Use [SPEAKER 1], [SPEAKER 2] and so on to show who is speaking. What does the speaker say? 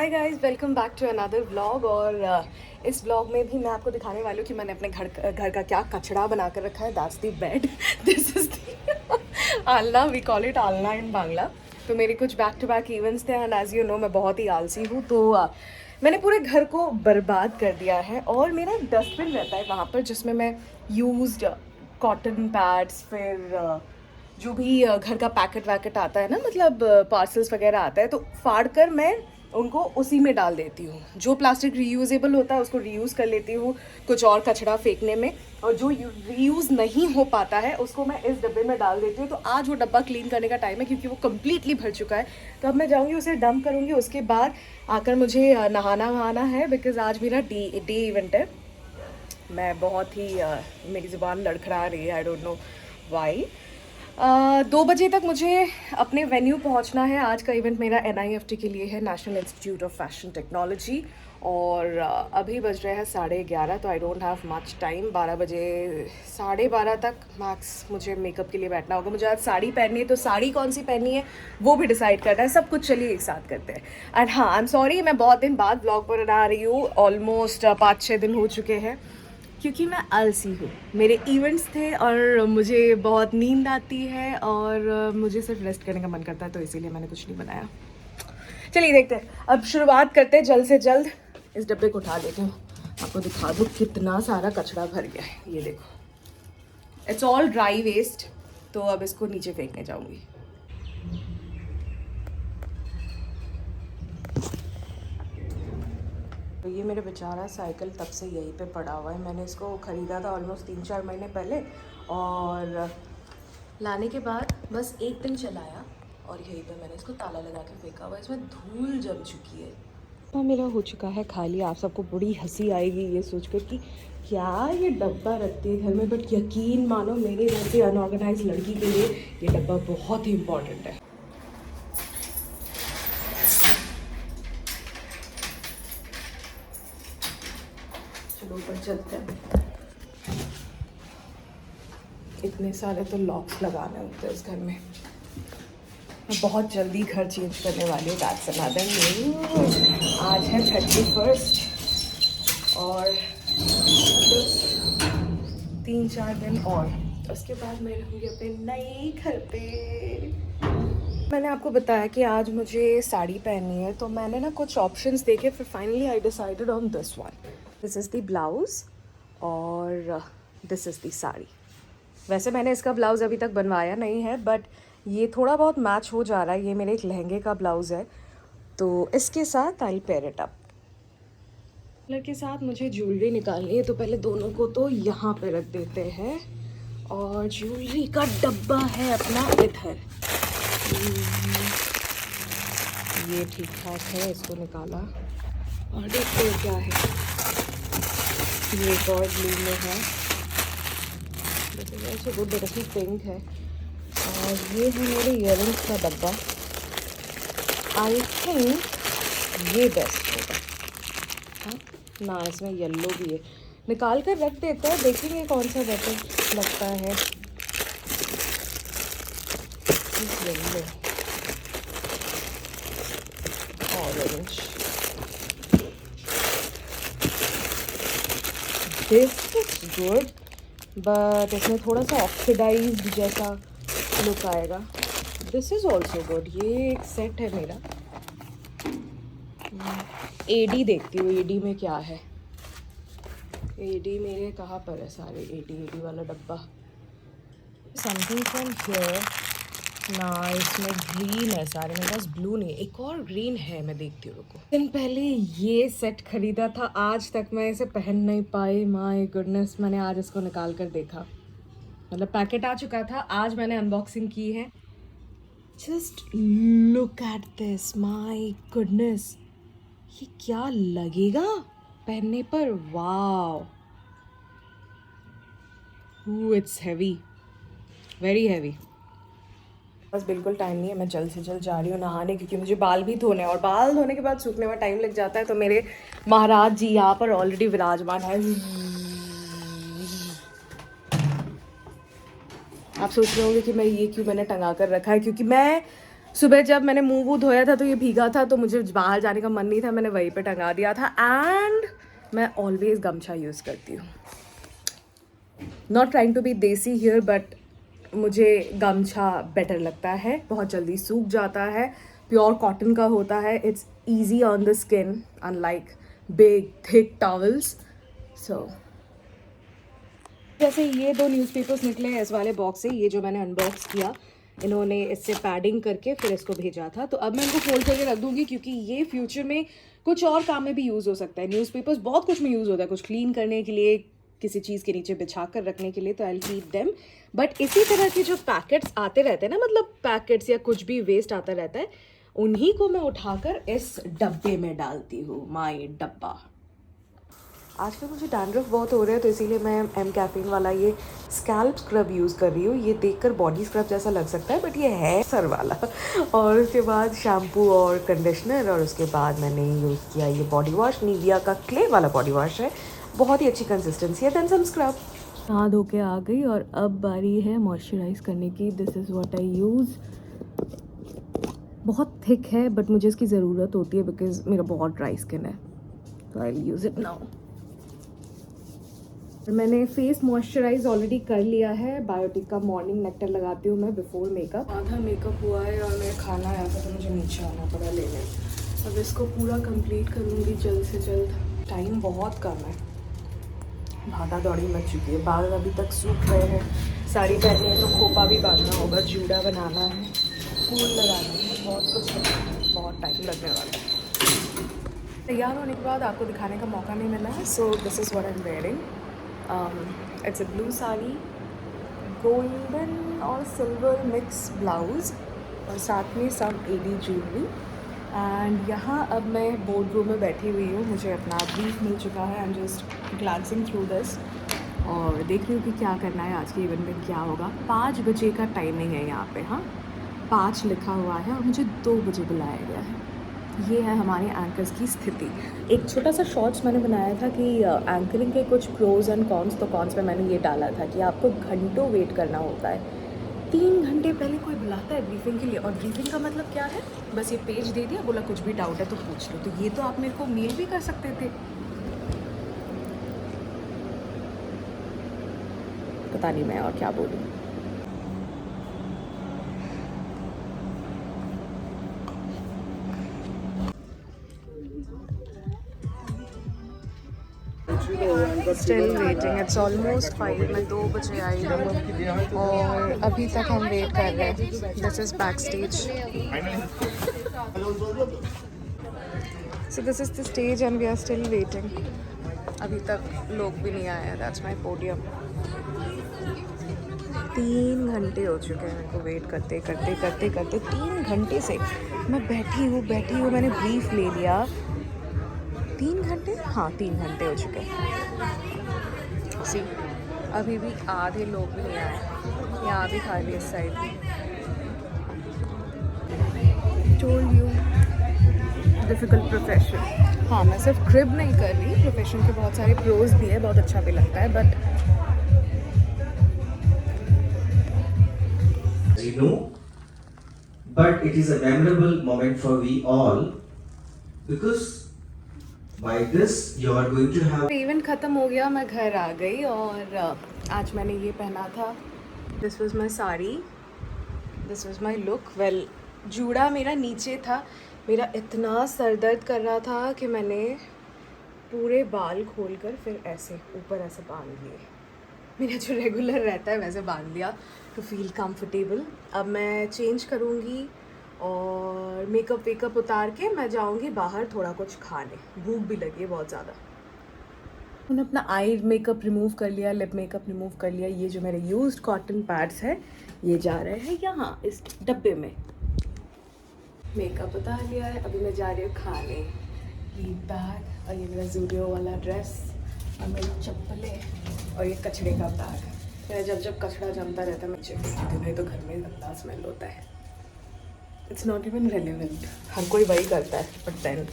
[SPEAKER 1] Hi guys, welcome back to another vlog. और इस vlog में भी मैं आपको दिखाने वाली हूँ कि मैंने अपने घर का क्या कचरा बना कर रखा है। That's the bed, this is the आलना, वी कॉल इट आलना इन बांग्ला। तो मेरे कुछ बैक टू बैक इवेंट्स थे एंड एज यू नो मैं बहुत ही आलसी हूँ, तो मैंने पूरे घर को बर्बाद कर दिया है। और मेरा एक डस्टबिन रहता है वहाँ पर जिसमें मैं यूज्ड कॉटन पैड्स, फिर जो भी घर का पैकेट वैकेट आता है ना, मतलब पार्सल्स वगैरह आता है, तो फाड़ कर मैं उनको उसी में डाल देती हूँ। जो प्लास्टिक रीयूजेबल होता है उसको रीयूज़ कर लेती हूँ कुछ और कचरा फेंकने में, और जो रीयूज़ नहीं हो पाता है उसको मैं इस डब्बे में डाल देती हूँ। तो आज वो डब्बा क्लीन करने का टाइम है क्योंकि वो कम्प्लीटली भर चुका है। तो अब मैं जाऊँगी उसे डंप करूँगी, उसके बाद आकर मुझे नहाना वहाना है बिकॉज़ आज मेरा डे इवेंट है। मैं बहुत ही मेरी ज़ुबान लड़खड़ा रही है, आई डोंट नो वाई। 2 बजे तक मुझे अपने वेन्यू पहुंचना है। आज का इवेंट मेरा NIFT के लिए है, national institute of fashion technology. और अभी बज रहे हैं 11:30, तो I don't have much time. 12 बजे 12:30 तक मैक्स मुझे मेकअप के लिए बैठना होगा। मुझे आज साड़ी पहननी है, तो साड़ी कौन सी पहननी है वो भी डिसाइड करना है। सब कुछ चलिए एक साथ करते हैं। एंड हाँ, आई एम सॉरी, मैं बहुत दिन बाद ब्लॉग पर आ रही हूँ। ऑलमोस्ट 5-6 दिन हो चुके हैं क्योंकि मैं आलसी हूँ। मेरे इवेंट्स थे और मुझे बहुत नींद आती है और मुझे सिर्फ रेस्ट करने का मन करता है, तो इसीलिए मैंने कुछ नहीं बनाया। चलिए देखते हैं, अब शुरुआत करते हैं जल्द से जल्द। इस डब्बे को उठा लेती हूँ, आपको दिखा दूँ कितना सारा कचरा भर गया है। ये देखो, इट्स ऑल ड्राई वेस्ट। तो अब इसको नीचे फेंकने जाऊँगी। तो ये मेरा बेचारा साइकिल तब से यहीं पे पड़ा हुआ है। मैंने इसको ख़रीदा था ऑलमोस्ट 3-4 महीने पहले, और लाने के बाद बस एक दिन चलाया और यहीं पे मैंने इसको ताला लगा के फेंका हुआ है। इसमें धूल जम चुकी है। तो मेरा हो चुका है खाली। आप सबको बड़ी हंसी आएगी ये सोचकर कि क्या ये डब्बा रखते हैं घर में, बट यकीन मानो मेरे जैसे अनऑर्गेनाइज लड़की के लिए ये डब्बा बहुत ही इम्पॉर्टेंट है। चलो ऊपर चलते हैं। इतने सारे तो लॉक्स लगाने होते हैं इस घर में। मैं बहुत जल्दी घर चेंज करने वाली हूँ। That's another news. आज है 31 और 3-4 दिन और उसके बाद मैं रहूँगी अपने नए घर पे। मैंने आपको बताया कि आज मुझे साड़ी पहननी है, तो मैंने ना कुछ ऑप्शंस देखे, फिर finally I decided on this one. This is the blouse और दिस इज़ द साड़ी। वैसे मैंने इसका ब्लाउज़ अभी तक बनवाया नहीं है, बट ये थोड़ा बहुत मैच हो जा रहा है। ये मेरे एक लहंगे का ब्लाउज़ है, तो इसके साथ आई पेयर इट अप। कलर के साथ मुझे ज्वेलरी निकालनी है, तो पहले दोनों को तो यहाँ पे रख देते हैं। और ज्वेलरी का डब्बा है अपना इधर। ये ठीक ठाक है, इसको निकाला और देखते हैं क्या है। ये एक और ब्लू में है, वैसे गुड रखी पिंक है। और ये है मेरे ईयरिंग्स का डब्बा। आई थिंक ये बेस्ट होगा। हाँ ना, इसमें येलो भी है, निकाल कर रख देते हैं, देखेंगे कौन सा बेटर लगता है। Yellow, orange, this looks good, but इसमें थोड़ा सा ऑक्सीडाइज्ड जैसा लुक आएगा। This is also good. ये एक सेट है मेरा। एडी देखती हूँ, एडी में क्या है। एडी मेरे कहाँ पर है सारे, एडी वाला डब्बा। समथिंग फ्रॉम हियर ना, इसमें ग्रीन है सारे, मेरे पास ब्लू नहीं है। एक और ग्रीन है, मैं देखती हूँ, रुको। दिन पहले ये सेट खरीदा था, आज तक मैं इसे पहन नहीं पाई। माय गुडनेस, मैंने आज इसको निकाल कर देखा, मतलब पैकेट आ चुका था, आज मैंने अनबॉक्सिंग की है। Just look at this, my goodness, ये क्या लगेगा पहनने पर। Wow, it's heavy, very heavy. बस बिल्कुल टाइम नहीं है, मैं जल्द से जल्द जा रही हूँ नहाने, क्योंकि मुझे बाल भी धोने हैं और बाल धोने के बाद सूखने में टाइम लग जाता है। तो मेरे महाराज जी यहाँ पर ऑलरेडी विराजमान है। आप सोच रहे होंगे कि मैं ये क्यों मैंने टंगा कर रखा है, क्योंकि मैं सुबह जब मैंने मुंह वूह धोया था तो ये भीगा था, तो मुझे बाहर जाने का मन नहीं था, मैंने वहीं पे टंगा दिया था। एंड मैं ऑलवेज गमछा यूज़ करती हूँ। नॉट ट्राइंग टू बी देसी हियर, बट मुझे गमछा बेटर लगता है, बहुत जल्दी सूख जाता है, प्योर कॉटन का होता है, it's easy on the skin unlike big thick towels. So जैसे ये 2 न्यूज़पेपर्स निकले हैं इस वाले बॉक्स से, ये जो मैंने अनबॉक्स किया, इन्होंने इससे पैडिंग करके फिर इसको भेजा था, तो अब मैं इनको फोल्ड करके रख दूंगी क्योंकि ये फ्यूचर में कुछ और काम में भी यूज़ हो सकता है। न्यूज़पेपर्स बहुत कुछ में यूज़ होता है, कुछ क्लीन करने के लिए, किसी चीज़ के नीचे बिछा कर रखने के लिए, तो I will keep them. But इसी तरह के जो पैकेट्स आते रहते हैं ना, मतलब पैकेट्स या कुछ भी वेस्ट आता रहता है, उन्हीं को मैं उठाकर इस डब्बे में डालती हूँ, माई डब्बा। आजकल मुझे डैंड्रफ बहुत हो रहा है, तो इसीलिए मैं एम कैफीन वाला ये स्कैल्प स्क्रब यूज़ कर रही हूँ। ये देखकर बॉडी स्क्रब जैसा लग सकता है, बट ये है सर वाला। और उसके बाद शैम्पू और कंडीशनर, और उसके बाद मैंने यूज़ किया ये बॉडी वॉश, निविया का क्ले वाला बॉडी वॉश है, बहुत ही अच्छी कंसिस्टेंसी है। Then some scrub. नहा धो के आ गई और अब बारी है मॉइस्चराइज करने की। This is what I use. बहुत थिक है बट मुझे इसकी ज़रूरत होती है बिकॉज मेरा बहुत ड्राई स्किन है, तो I will use it now. मैंने फेस मॉइस्चराइज ऑलरेडी कर लिया है। बायोटिक का मॉर्निंग नेक्टर लगाती हूँ मैं बिफोर मेकअप। आधा मेकअप हुआ है और मेरा खाना आया था तो मुझे नीचे आना पड़ा लेने। अब इसको पूरा कंप्लीट करूँगी जल्द से जल्द। टाइम बहुत कम है, भागा दौड़ी मच चुकी है। बाल अभी तक सूख रहे हैं, साड़ी पहननी है तो खोपा भी बांधना होगा, जूड़ा बनाना है, फूल लगाना है, बहुत कुछ है, बहुत टाइम लगने वाला है। तैयार होने के बाद आपको दिखाने का मौका नहीं मिला है, सो this is what I am wearing. It's a blue sari, golden और सिल्वर मिक्स ब्लाउज, और साथ में सब एडी ज्वेलरी। एंड यहाँ अब मैं बोर्ड रूम में बैठी हुई हूँ, मुझे अपना ब्रीफ मिल चुका है। I am just glancing through this और देख रही हूँ कि क्या करना है, आज के इवेंट में क्या होगा। 5 बजे का टाइमिंग है यहाँ पे, हाँ 5 लिखा हुआ है और मुझे 2 बजे बुलाया गया है। ये है हमारे एंकर्स की स्थिति। एक छोटा सा शॉर्ट्स मैंने बनाया था कि एंकरिंग के कुछ प्रोज एंड कॉन्स, तो कॉन्स में मैंने ये डाला था कि आपको घंटों वेट करना होता है। 3 घंटे पहले कोई बुलाता है ब्रीफिंग के लिए, और ब्रीफिंग का मतलब क्या है, बस ये पेज दे दिया, बोला कुछ भी डाउट है तो पूछ लो। तो ये तो आप मेरे को मेल भी कर सकते थे। पता नहीं मैं और क्या बोलूँ। Still waiting, it's almost 5। मैं 2 बजे आई हूँ और अभी तक हम वेट कर रहे हैं। This is backstage, so this is the stage and we are still waiting. अभी तक लोग भी नहीं आए हैं। That's my podium. 3 घंटे हो चुके हैं मेरे को वेट करते करते करते करते। 3 घंटे से मैं बैठी हूँ। मैंने ब्रीफ ले लिया। 3 घंटे, हाँ 3 घंटे हो चुके हैं। सी अभी भी आधे लोग भी नहीं आए, यहाँ भी खाली इस साइड भी। Told you difficult profession. हाँ मैं सिर्फ क्रिब नहीं कर रही, प्रोफेशन के बहुत सारे प्रोज भी है, बहुत अच्छा भी लगता है। But
[SPEAKER 2] you know, but it is a memorable moment for we all because by this you are going to have
[SPEAKER 1] event ख़त्म हो गया, मैं घर आ गई और आज मैंने ये पहना था। This was my sari, this was my look. Well जूड़ा मेरा नीचे था, मेरा इतना सर दर्द कर रहा था कि मैंने पूरे बाल खोलकर फिर ऐसे ऊपर ऐसे बांध लिए। मेरा जो रेगुलर रहता है वैसे बांध लिया टू फील कंफर्टेबल। अब मैं चेंज करूँगी और मेकअप वेकअप उतार के मैं जाऊँगी बाहर थोड़ा कुछ खाने, भूख भी लगी है बहुत ज़्यादा। मैंने अपना आई मेकअप रिमूव कर लिया, लिप मेकअप रिमूव कर लिया। ये जो मेरे यूज्ड कॉटन पैड्स है ये जा रहे हैं यहाँ इस डब्बे में। मेकअप उतार लिया है, अभी मैं जा रही हूँ खाने। ये बैग और ये मेरा ज़ूडियो वाला ड्रेस और मेरी चप्पलें और ये कचड़े का बैग। मेरा जब कचड़ा जमता रहता है मुझे भाई, तो घर में गंदा स्मेल होता है। इट्स नॉट इवन रेलिवेंट, हर कोई वही करता है, बट देन